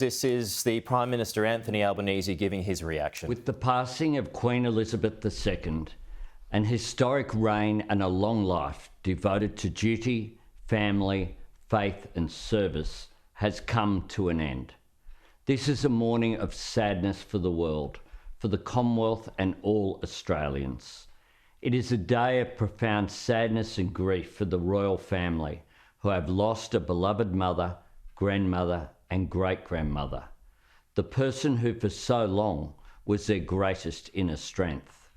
This is the Prime Minister Anthony Albanese giving his reaction. With the passing of Queen Elizabeth II, an historic reign and a long life devoted to duty, family, faith and service has come to an end. This is a morning of sadness for the world, for the Commonwealth and all Australians. It is a day of profound sadness and grief for the royal family who have lost a beloved mother, grandmother and great-grandmother, the person who for so long was their greatest inner strength.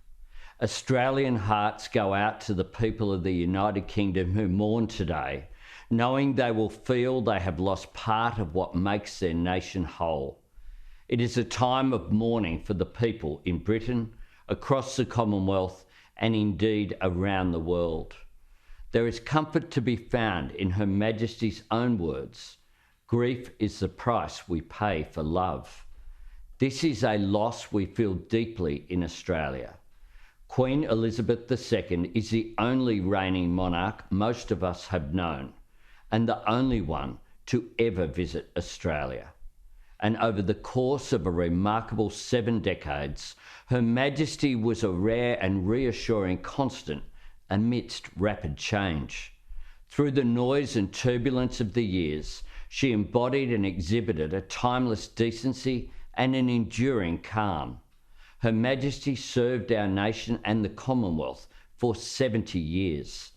Australian hearts go out to the people of the United Kingdom who mourn today, knowing they will feel they have lost part of what makes their nation whole. It is a time of mourning for the people in Britain, across the Commonwealth, and indeed around the world. There is comfort to be found in Her Majesty's own words. Grief is the price we pay for love. This is a loss we feel deeply in Australia. Queen Elizabeth II is the only reigning monarch most of us have known, and the only one to ever visit Australia. And over the course of a remarkable 7 decades, Her Majesty was a rare and reassuring constant amidst rapid change. Through the noise and turbulence of the years, she embodied and exhibited a timeless decency and an enduring calm. Her Majesty served our nation and the Commonwealth for 70 years.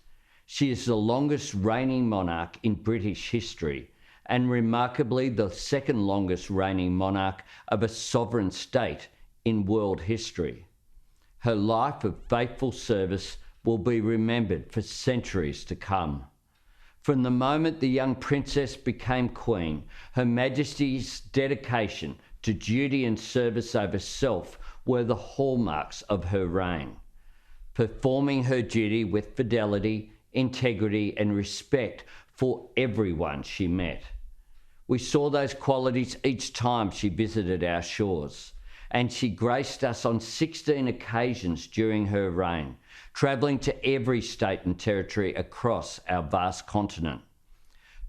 She is the longest reigning monarch in British history and remarkably the second longest reigning monarch of a sovereign state in world history. Her life of faithful service will be remembered for centuries to come. From the moment the young princess became queen, Her Majesty's dedication to duty and service over self were the hallmarks of her reign. Performing her duty with fidelity, integrity and respect for everyone she met. We saw those qualities each time she visited our shores, and she graced us on 16 occasions during her reign, travelling to every state and territory across our vast continent.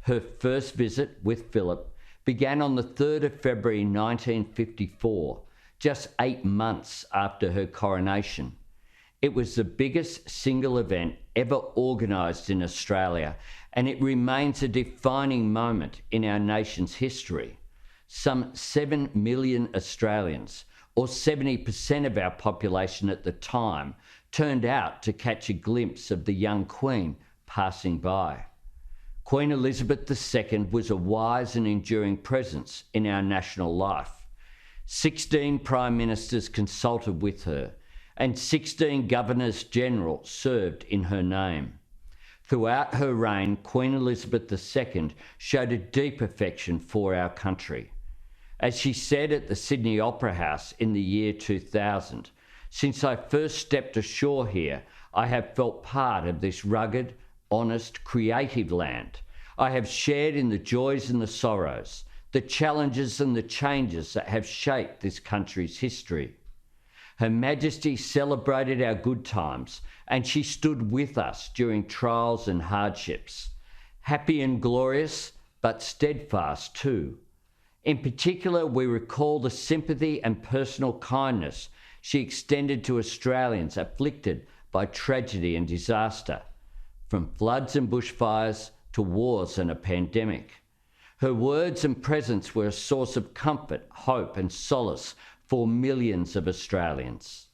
Her first visit with Philip began on the 3rd of February 1954, just 8 months after her coronation. It was the biggest single event ever organised in Australia, and it remains a defining moment in our nation's history. Some 7 million Australians, or 70% of our population at the time, turned out to catch a glimpse of the young Queen passing by. Queen Elizabeth II was a wise and enduring presence in our national life. 16 Prime Ministers consulted with her, and 16 Governors-General served in her name. Throughout her reign, Queen Elizabeth II showed a deep affection for our country. As she said at the Sydney Opera House in the year 2000, "Since I first stepped ashore here, I have felt part of this rugged, honest, creative land. I have shared in the joys and the sorrows, the challenges and the changes that have shaped this country's history." Her Majesty celebrated our good times, and she stood with us during trials and hardships. Happy and glorious, but steadfast too. In particular, we recall the sympathy and personal kindness she extended to Australians afflicted by tragedy and disaster, from floods and bushfires to wars and a pandemic. Her words and presence were a source of comfort, hope and solace for millions of Australians.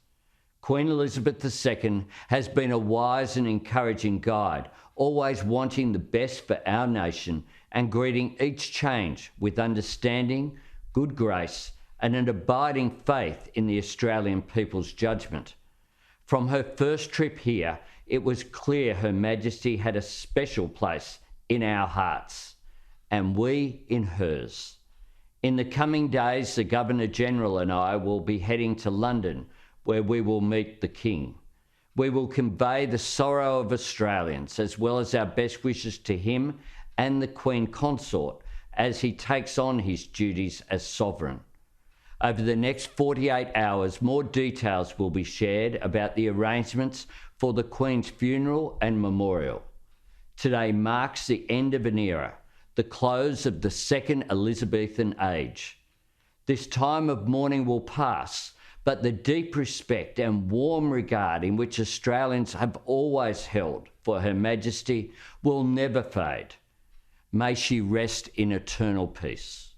Queen Elizabeth II has been a wise and encouraging guide, always wanting the best for our nation and greeting each change with understanding, good grace and an abiding faith in the Australian people's judgment. From her first trip here, it was clear Her Majesty had a special place in our hearts, and we in hers. In the coming days, the Governor-General and I will be heading to London, where we will meet the King. We will convey the sorrow of Australians, as well as our best wishes to him and the Queen Consort as he takes on his duties as sovereign. Over the next 48 hours, more details will be shared about the arrangements for the Queen's funeral and memorial. Today marks the end of an era, the close of the second Elizabethan age. This time of mourning will pass, but the deep respect and warm regard in which Australians have always held for Her Majesty will never fade. May she rest in eternal peace.